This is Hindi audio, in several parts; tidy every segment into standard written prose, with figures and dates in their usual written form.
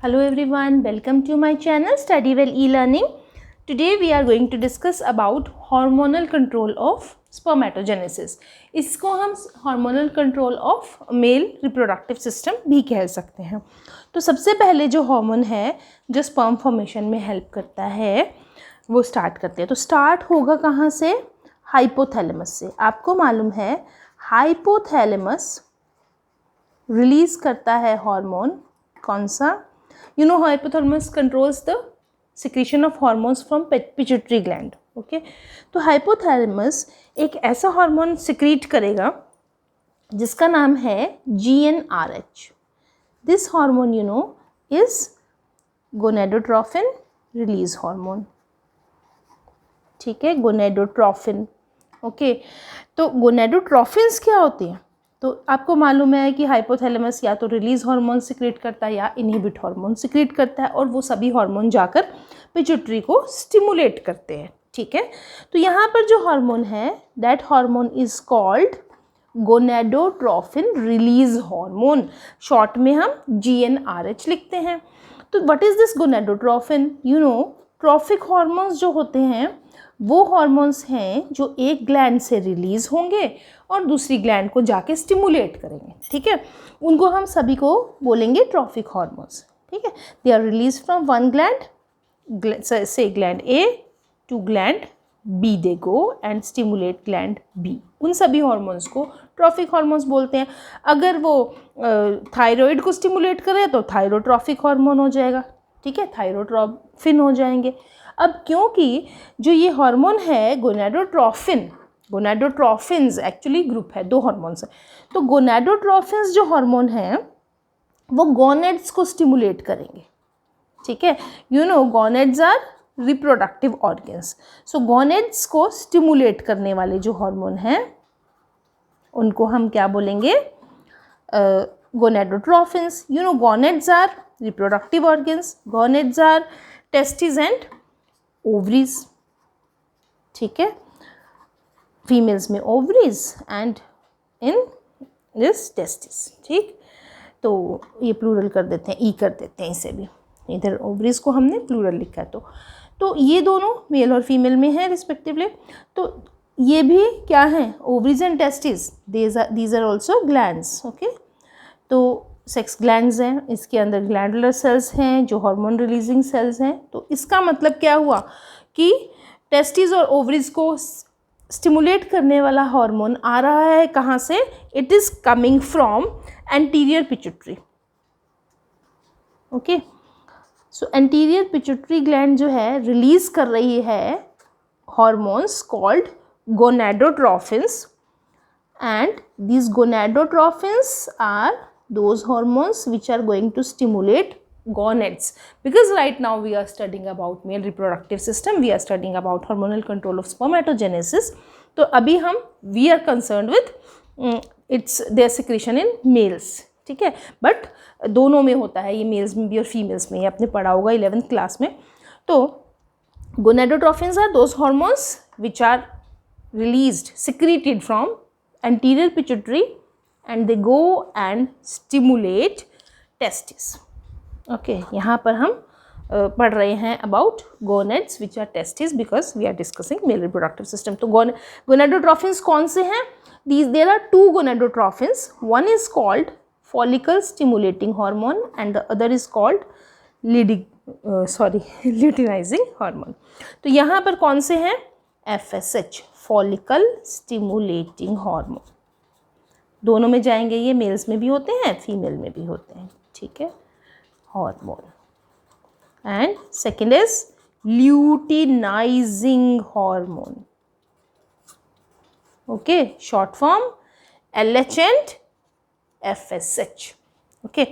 Hello everyone, welcome to my channel Study Well E-Learning. Today we are going to discuss about hormonal control of spermatogenesis. इसको हम hormonal control of male reproductive system भी कह सकते हैं. तो सबसे पहले जो हार्मोन है जो स्पर्म फॉर्मेशन में हेल्प करता है वो स्टार्ट करते हैं. तो स्टार्ट होगा कहाँ से? हाइपोथैलेमस से. आपको मालूम है हाइपोथैलेमस रिलीज करता है हार्मोन कौन सा? You know hypothalamus controls the secretion of hormones from pituitary gland. Okay, तो hypothalamus एक ऐसा हार्मोन सिक्रीट करेगा जिसका नाम है GnRH. This hormone you know is gonadotrophin release hormone. ठीक है, gonadotrophin. ओके, तो गोनेडोट्रोफिन्स क्या होती हैं? तो आपको मालूम है कि हाइपोथैलेमस या तो रिलीज हार्मोन सिक्रेट करता है या इनहिबिट हार्मोन सिक्रेट करता है और वो सभी हार्मोन जाकर पिट्यूटरी को स्टिमुलेट करते हैं. ठीक है, तो यहाँ पर जो हार्मोन है that hormone is called gonadotrophin release hormone. Short में हम GnRH लिखते हैं. तो what is this gonadotrophin? You know trophic hormones जो होते हैं वो हार्मोन्स हैं जो एक ग्लैंड से रिलीज होंगे और दूसरी ग्लैंड को जाके स्टिमुलेट करेंगे. ठीक है, उनको हम सभी को बोलेंगे ट्रॉफिक हार्मोन्स. ठीक है, they are release from one gland, से gland A to gland B they go and stimulate gland B. उन सभी हार्मोन्स को ट्रॉफिक हार्मोन्स बोलते हैं. अगर वो थायराइड को स्टिमुलेट करे तो थायरोट्रॉफिक हार्मोन हो जाएगा. ठीक है, थायरोट्रॉफिन हो जाएंगे. अब क्योंकि जो ये हार्मोन है गोनेडोट्रोफिन्स एक्चुअली ग्रुप है, दो हार्मोन्स हैं. तो गोनेडोट्रोफिन्स जो हार्मोन हैं वो गोनेड्स को स्टिमुलेट करेंगे. ठीक है, you know gonads are reproductive organs. So gonads को स्टिमुलेट करने वाले जो हार्मोन हैं उनको हम क्या बोलेंगे? Gonadotrophins. You know gonads are reproductive organs. Gonads are testis and ovaries. ठीक है, फीमेल्स में ovaries and in this testis. ठीक, तो ये प्लूरल कर देते हैं, ई कर देते हैं इसे भी. इधर ओवरीज को हमने प्लूरल लिखा है. तो ये दोनों मेल और फीमेल में है रिस्पेक्टिवली. तो ये भी क्या है? Ovaries and testis, these are also glands. Okay, तो सेक्स ग्लैंड्स हैं, इसके अंदर ग्लैंडुलर सेल्स हैं जो हार्मोन रिलीजिंग सेल्स हैं. तो इसका मतलब क्या हुआ कि टेस्टिस और ओवरीज को स्टिमुलेट करने वाला हार्मोन आ रहा है कहाँ से? It is coming from anterior pituitary. Okay, so anterior pituitary gland जो है रिलीज कर रही है hormones called gonadotrophins and these gonadotrophins are those hormones which are going to stimulate gonads, because right now we are studying about male reproductive system, we are studying about hormonal control of spermatogenesis. तो अभी हम we are concerned with it's their secretion in males. ठीक है, बट दोनों में होता है, ये मेल्स में भी और फीमेल्स में. ये आपने पढ़ा होगा 11th क्लास में. तो gonadotrophins are those hormones which are released, secreted from anterior pituitary and they go and stimulate testis. Okay, यहाँ पर हम पढ़ रहे हैं about gonads which are testis because we are discussing male reproductive system. तो gonadotrophins कौन से हैं? There are two gonadotrophins. One is called follicle stimulating hormone and the other is called luteinizing hormone. तो यहाँ पर कौन से हैं? FSH, follicle stimulating hormone. दोनों में जाएंगे, ये मेल्स में भी होते हैं फीमेल में भी होते हैं. ठीक है, hormone. And second is luteinizing hormone. Okay, short form LH and FSH. Okay,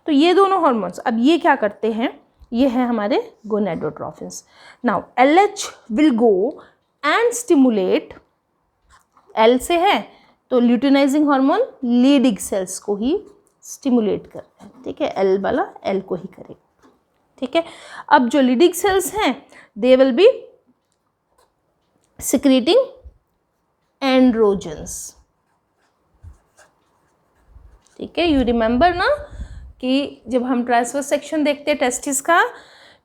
तो ये दोनों हार्मोन्स अब ये क्या करते हैं? ये है हमारे gonadotrophins. Now LH will go and stimulate, L से है तो ल्यूटिनाइजिंग हार्मोन लीडिंग सेल्स को ही स्टिमुलेट करता है. ठीक है, L वाला L को ही करेगा. ठीक है, अब जो लीडिंग सेल्स हैं they will be secreting androgens. ठीक है, यू रिमेंबर ना कि जब हम ट्रांसवर्स सेक्शन देखते हैं टेस्टिस का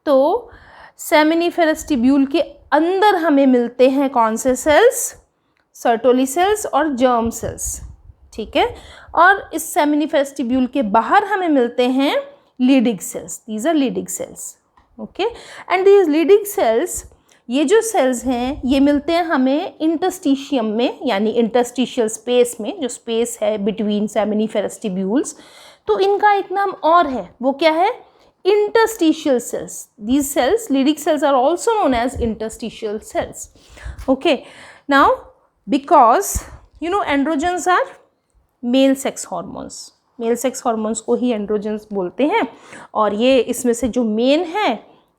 तो सेमिनिफेरस ट्यूब्यूल के अंदर हमें मिलते हैं कौन से सेल्स, सर्टोली सेल्स और जर्म सेल्स, ठीक है। और इस सेमिनिफेरस ट्यूब्यूल के बाहर हमें मिलते हैं leading cells, these are leading cells, okay. And these leading cells, ये जो सेल्स हैं ये मिलते हैं हमें इंटरस्टिशियम में, यानी इंटरस्टिशियल स्पेस में, जो स्पेस है बिटवीन सेमिनिफेरस ट्यूब्यूल्स। तो इनका एक नाम और है, वो क्या है, interstitial cells. These cells, Leydig cells, are also known as interstitial cells. Okay, now because you know androgens are male sex hormones, male sex hormones को ही एंड्रोजेंस बोलते हैं, और ये इसमें से जो मेन है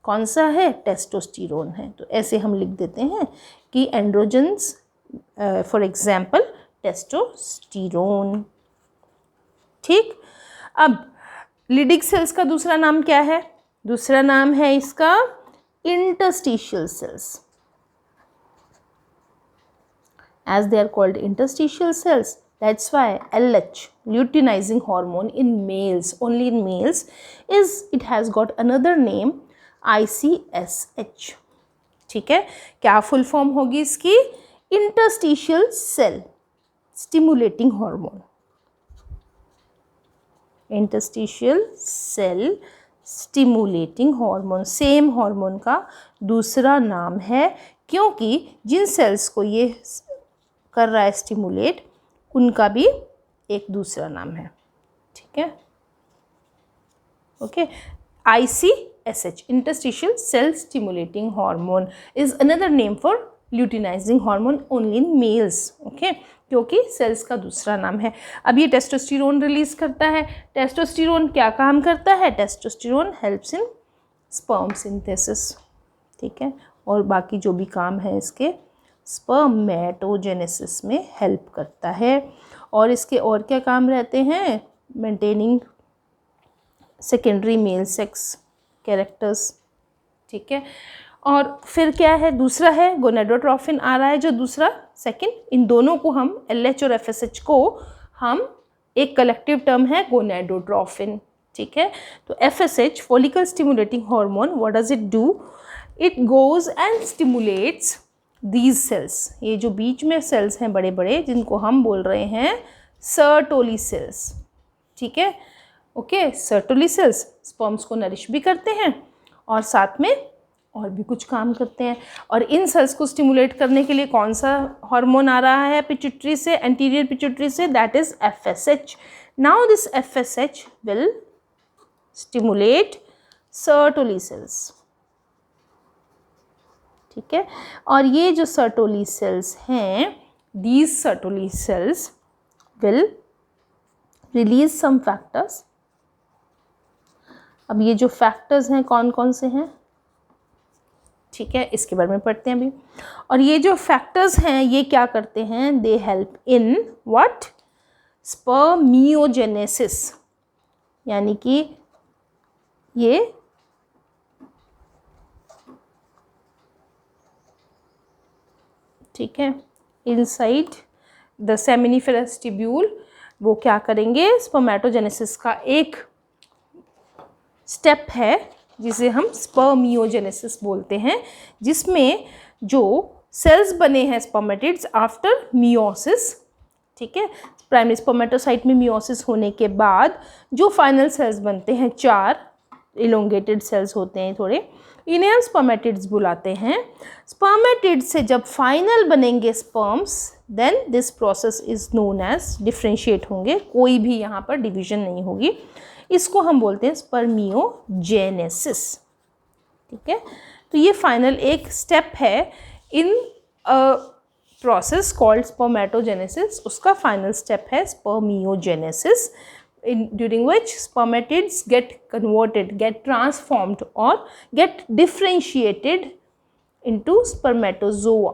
कौन सा है, टेस्टोस्टेरोन है। तो ऐसे हम लिख देते हैं कि एंड्रोजेंस, फॉर एग्जाम्पल टेस्टोस्टेरोन, ठीक। अब लीडिंग सेल्स का दूसरा नाम क्या है, दूसरा नाम है इसका interstitial cells, as they are called interstitial cells. That's why LH, luteinizing hormone, in males, only in males, it has got another name ICSH, ठीक है। क्या फुल फॉर्म होगी इसकी, interstitial cell stimulating hormone, interstitial cell stimulating hormone, same hormone का दूसरा नाम है, क्योंकि जिन सेल्स को ये कर रहा है स्टिमुलेट, उनका भी एक दूसरा नाम है, ठीक है, okay. ICSH, interstitial cell stimulating hormone, is another name for luteinizing hormone only in males, okay, क्योंकि सेल्स का दूसरा नाम है। अब ये टेस्टोस्टेरोन रिलीज करता है। टेस्टोस्टेरोन क्या काम करता है, testosterone helps in sperm synthesis, ठीक है, और बाकी जो भी काम है इसके स्पर्मेटोजेनेसिस में हेल्प करता है। और इसके और क्या काम रहते हैं, maintaining secondary male sex characters, ठीक है। और फिर क्या है, दूसरा है गोनेडोट्रोफिन आ रहा है जो दूसरा सेकंड, इन दोनों को हम LH और FSH को हम एक कलेक्टिव टर्म है गोनेडोट्रोफिन, ठीक है। तो FSH, follicle stimulating hormone, what does it do, it goes and stimulates these cells, ये जो बीच में सेल्स हैं बड़े बड़े, जिनको हम बोल रहे हैं सर्टोली सेल्स, ठीक है, ओके। सर्टोली सेल्स स्पर्म्स को नरिश भी करते हैं और साथ में और भी कुछ काम करते हैं। और इन सेल्स को स्टिमुलेट करने के लिए कौन सा हार्मोन आ रहा है पिट्यूटरी से, एंटीरियर पिट्यूटरी से, that is FSH। Now this FSH will stimulate Sertoli cells, ठीक है। और ये जो सर्टोली सेल्स हैं, these Sertoli cells will release some factors. अब ये जो फैक्टर्स हैं कौन कौन से हैं, ठीक है, इसके बारे में पढ़ते हैं अभी। और ये जो फैक्टर्स हैं ये क्या करते हैं, they help in what, spermiogenesis, यानी कि ये ठीक है, इनसाइड द सेमिनिफेरस ट्यूब्यूल वो क्या करेंगे, स्पर्मेटोजेनेसिस का एक स्टेप है जिसे हम स्पर्मियोजेनेसिस बोलते हैं, जिसमें जो सेल्स बने हैं स्पर्मेटिड्स आफ्टर मियोसिस, ठीक है, प्राइमरी स्पर्मेटोसाइट में मियोसिस होने के बाद जो फाइनल सेल्स बनते हैं, 4 इलोंगेटेड सेल्स होते हैं थोड़े, इन्हें हम स्पर्मेटिड्स बुलाते हैं। स्पर्मेटिड्स से जब फाइनल बनेंगे sperms, then this process is known as, differentiate होंगे, कोई भी यहाँ पर डिवीजन नहीं होगी, इसको हम बोलते हैं स्पर्मियोजेनेसिस, ठीक है। तो ये फाइनल एक स्टेप है इन प्रोसेस कॉल्ड स्पर्मेटोजेनेसिस, उसका फाइनल स्टेप है spermiogenesis, during which spermatids get converted, get transformed or get differentiated into spermatozoa।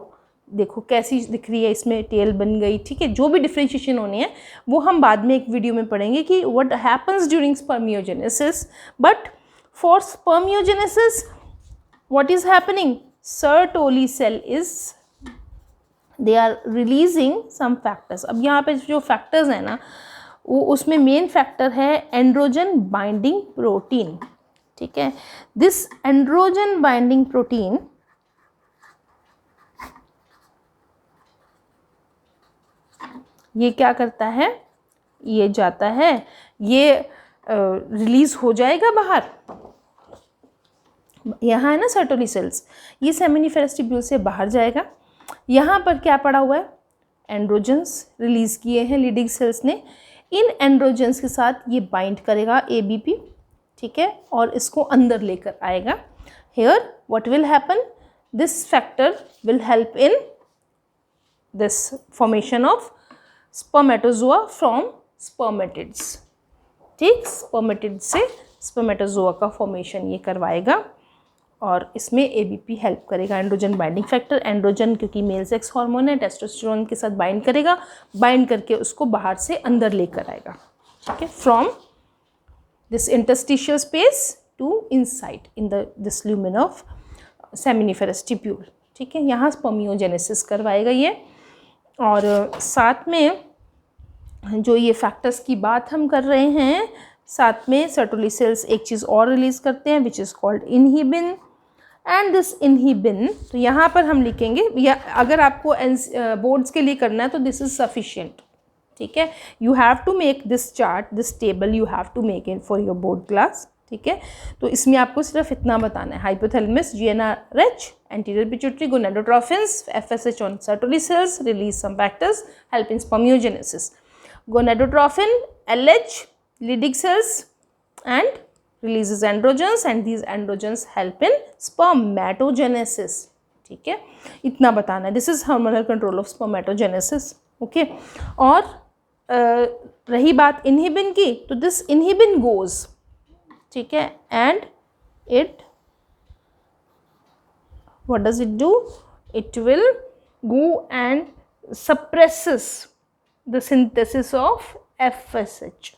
देखो कैसी दिख रही है, इसमें टेल बन गई, ठीक है। जो भी डिफ्रेंशिएशन होनी है वो हम बाद में एक वीडियो में पढ़ेंगे कि what happens during spermiogenesis, but for spermiogenesis what is happening, Sertoli cell is, they are releasing some factors। अब यहाँ पे जो factors हैं ना, वो उसमें मेन फैक्टर है एंड्रोजन बाइंडिंग प्रोटीन, ठीक है। दिस एंड्रोजन बाइंडिंग प्रोटीन ये क्या करता है, ये जाता है, ये रिलीज हो जाएगा बाहर, यहाँ है ना सर्टोली सेल्स, ये सेमिनिफेरस ट्यूब्यूल से बाहर जाएगा। यहाँ पर क्या पड़ा हुआ है, एंड्रोजन्स रिलीज किए हैं लीडिंग सेल्स ने, इन एंड्रोजन्स के साथ ये बाइंड करेगा ABP, ठीक है, और इसको अंदर लेकर आएगा। Here what will happen, this factor will help in this formation of spermatozoa from spermatids, ठीक, स्पर्मेटिड से स्पर्मेटोजोआ का फॉर्मेशन ये करवाएगा और इसमें ABP हेल्प करेगा, एंड्रोजन बाइंडिंग फैक्टर। एंड्रोजन क्योंकि मेल सेक्स हार्मोन है, टेस्टोस्टेरोन के साथ बाइंड करेगा, बाइंड करके उसको बाहर से अंदर लेकर आएगा, ठीक है, from this interstitial space to inside in this lumen of seminiferous tubule, ठीक है। यहाँ स्पर्मियोजेनेसिस करवाएगा ये, और साथ में जो ये फैक्टर्स की बात हम कर रहे हैं, साथ में सर्टोली सेल्स एक चीज़ और रिलीज करते हैं which is called inhibin, and this inhibin, तो यहाँ पर हम लिखेंगे, या अगर आपको बोर्ड्स के लिए करना है तो दिस इज सफिशिएंट, ठीक है। You have to make this chart, this table you have to make it for your board class, ठीक है। तो इसमें आपको सिर्फ इतना बताना है, hypothalamus, GnRH, anterior pituitary, gonadotrophins, FSH on Sertoli cells, release some factors, help in spermiogenesis, gonadotrophin, LH, Leydig cells, and releases androgens, and these androgens help in spermatogenesis, ठीक है, इतना बताना है। This is hormonal control of spermatogenesis, okay. और रही बात इनहिबिन की, तो दिस इनहिबिन गोज, ठीक है, and it what does it do, it will go and suppresses the synthesis of FSH,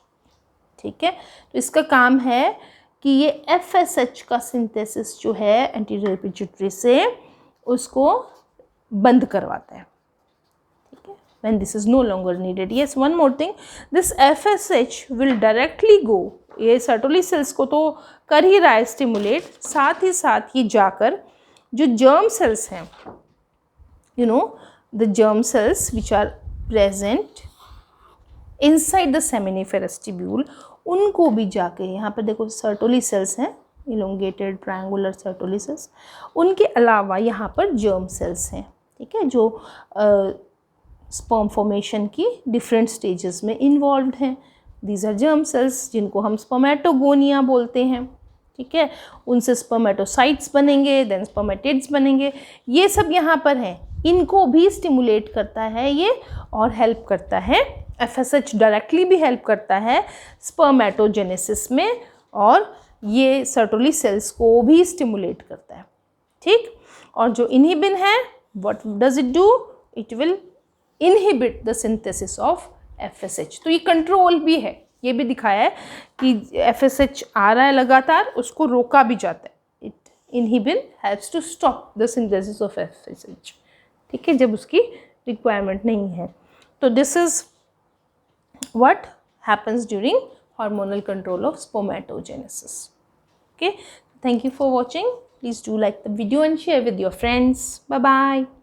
ठीक है। तो इसका काम है कि ये FSH का सिंथेसिस जो है एंटीरियर पिट्यूटरी से, उसको बंद करवाता है, ठीक है, when this is no longer needed. Yes, one more thing, this FSH will directly go, ये सर्टोली सेल्स को तो कर ही रहा है स्टिमुलेट, साथ ही साथ ये जाकर जो जर्म सेल्स हैं, you know, the germ cells which are present inside the seminiferous tubule, उनको भी जाके, यहाँ पर देखो सर्टोली सेल्स हैं, इलोंगेटेड ट्रायंगुलर सर्टोली सेल्स, उनके अलावा यहाँ पर जर्म सेल्स हैं, ठीक है, जो स्पर्म फॉर्मेशन की डिफरेंट स्टेजेस में इन्वॉल्व हैं। दीज आर जर्म सेल्स जिनको हम स्पर्मेटोगोनिया बोलते हैं, ठीक है, उनसे स्पर्मेटोसाइट्स बनेंगे, देन स्पर्मेटिड्स बनेंगे, ये सब यहाँ पर हैं, इनको भी स्टिमुलेट करता है ये और हेल्प करता है। FSH डायरेक्टली भी हेल्प करता है स्पर्मेटोजेनेसिस में, और ये सर्टोली सेल्स को भी स्टिमुलेट करता है, ठीक। और जो इनहिबिन है, what does it do, it will inhibit the synthesis of FSH। तो ये कंट्रोल भी है, ये भी दिखाया है कि FSH आ रहा है लगातार, उसको रोका भी जाता है। It inhibin helps to stop the synthesis of FSH, ठीक है, जब उसकी रिक्वायरमेंट नहीं है। तो this is what happens during hormonal control of spermatogenesis. Okay, thank you for watching. Please do like the video and share with your friends. Bye bye.